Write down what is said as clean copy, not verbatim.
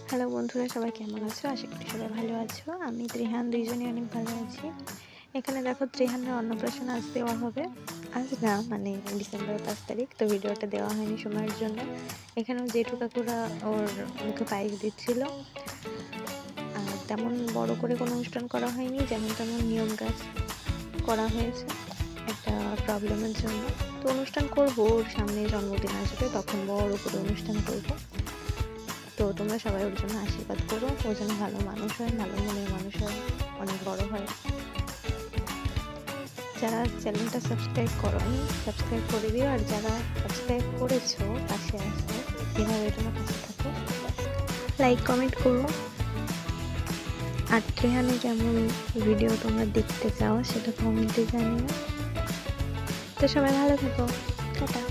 Hello বন্ধুরা, সবাই কেমন আছো? আশা করি সবাই ভালো আছো। আমি ত্রিহান দুইজনই অনেক ভালো আছি। এখানে দেখো ত্রিহানের অন্নপ্রাশন আজ দেওয়া হবে। আজ না, মানে ডিসেম্বরের 5 তারিখ। তো ভিডিওটা দেওয়া হয়নি সময়ের জন্য। এখানেও জেঠু কাকুরা ওর মুখে পায়েস দিচ্ছিল। আর তেমন বড় করে কোনো অনুষ্ঠান করা হয়নি, যেমন তেমন নিয়ম কাজ করা হয়েছে একটা প্রবলেমের জন্য। তো অনুষ্ঠান করবো, ওর সামনে জন্মদিন আসবে, তখন বড় করে অনুষ্ঠান করবো। তো তোমরা সবাই ওর জন্য আশীর্বাদ করো, ও যেন ভালো মানুষ হয়, ভালো মনের মানুষ হয়, অনেক বড় হয়। যারা চ্যানেলটা সাবস্ক্রাইব করোনি, সাবস্ক্রাইব করে দিও। আর যারা সাবস্ক্রাইব করেছো, পাশে আসো, এভাবে তোমরা পাশে থাকো, লাইক কমেন্ট করো। আর ট্রেহানে কেমন ভিডিও তোমরা দেখতে চাও সেটা কমেন্টে জানিও। তো সবাই ভালো থাকো, টাটা।